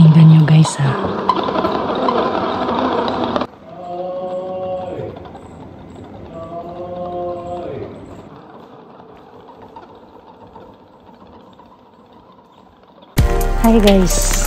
Pakinggan nyo guys ha. Hi guys.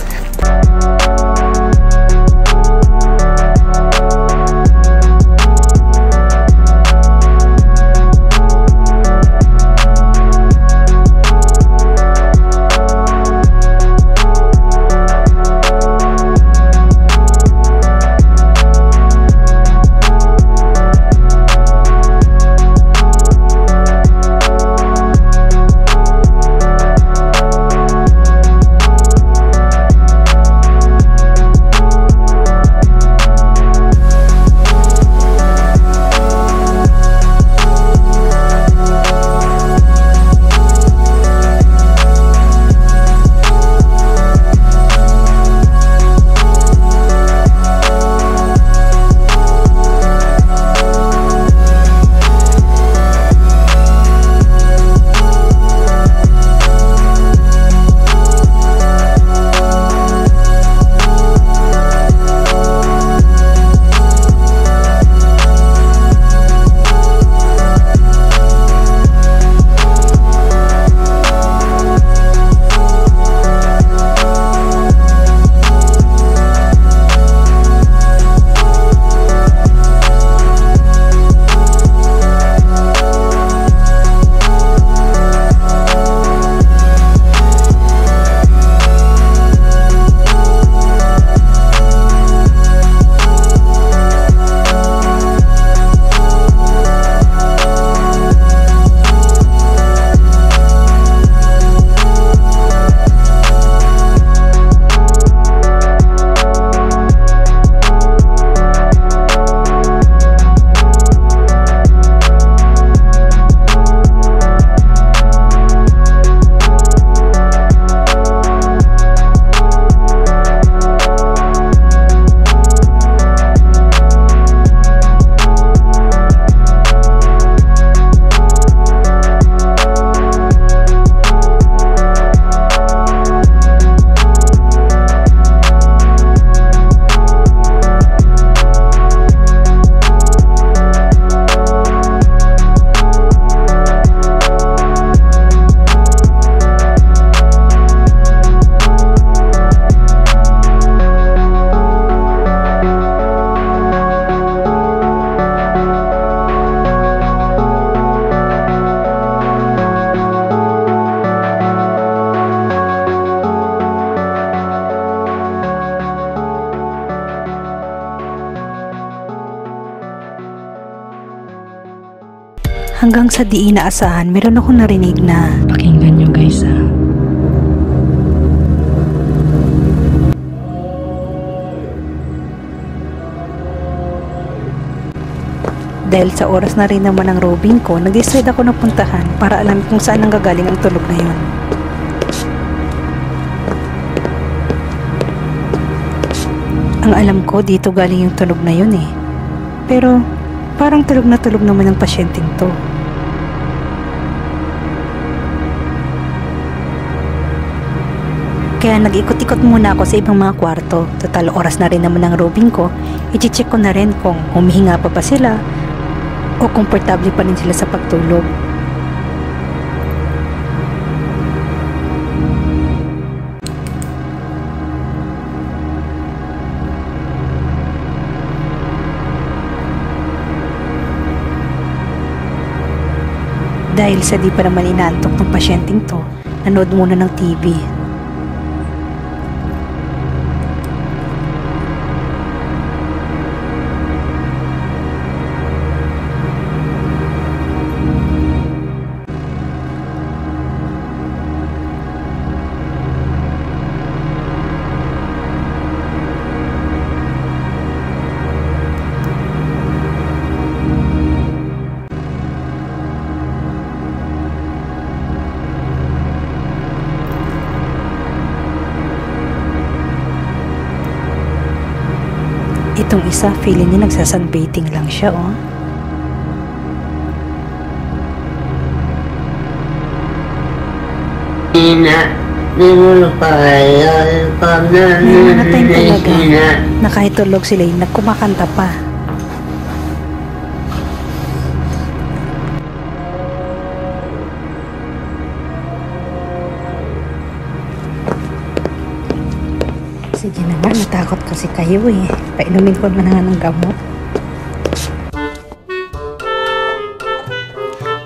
Hanggang sa di inaasahan, meron akong narinig na pakinggan nyo guys ha. Dahil sa oras na rin naman ang robing ko, nag-decide ako na puntahan para alam kung saan nanggagaling ang tunog na yun. Ang alam ko, dito galing yung tunog na yun eh. Pero parang tulog na tulog naman ang pasyenteng to. Kaya nag-ikot-ikot muna ako sa ibang mga kwarto. Total oras na rin naman ang robing ko. I-check ko na rin kung humihinga pa ba sila o komportable pa rin sila sa pagtulog. Dahil sa di pa naman inaantok ng pasyenteng to, nanood muna ng TV. Itong isa, feeling niya nagsasunbathing lang siya, oh. Ina, di mo pa kaya May mga time talaga na kahit tulog sila yung nagkumakanta pa. Sige na nga, natakot kasi kayo eh. Painumin ko na nga ng gamot.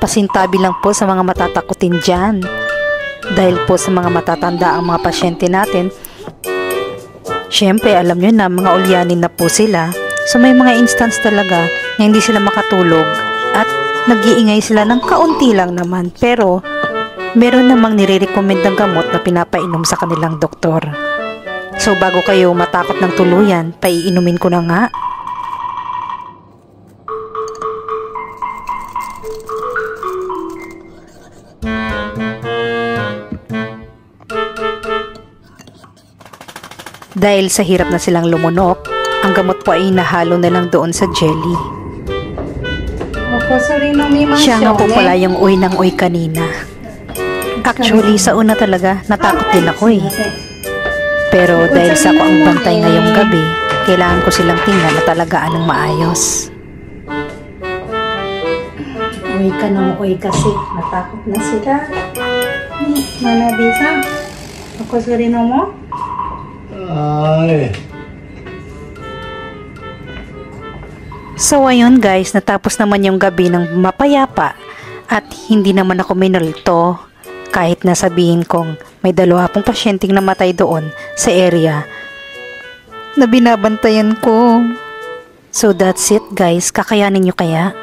Pasintabi lang po sa mga matatakutin dyan. Dahil po sa mga matatanda ang mga pasyente natin, syempre alam nyo na mga ulyanin na po sila. So may mga instance talaga na hindi sila makatulog at nag-iingay sila ng kaunti lang naman. Pero meron namang nire-recommend ng gamot na pinapainom sa kanilang doktor. So bago kayo matakot ng tuluyan, paiinumin ko na nga. Dahil sa hirap na silang lumunok, ang gamot po ay nahalo na lang doon sa jelly. Siya nga po pala yung uy ng uy kanina. Actually, sa una talaga, natakot din ako eh. Pero dahil sa ako ang bantay ngayong gabi, kailangan ko silang tingnan na talagaan ng maayos. Uy ka nang uy kasi. Natakot na sila. Manabisa? Ako sa rin mo? Ay. So ayun guys, natapos naman yung gabi ng mapayapa at hindi naman ako minulto. Kahit nasabihin kong may 2 pasyenteng namatay doon sa area na binabantayan ko. So that's it guys, kakayanin nyo kaya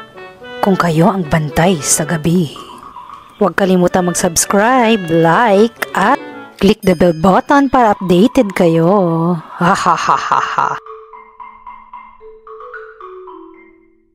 kung kayo ang bantay sa gabi. Huwag kalimutan mag-subscribe, like, at click the bell button para updated kayo. Ha ha ha ha ha.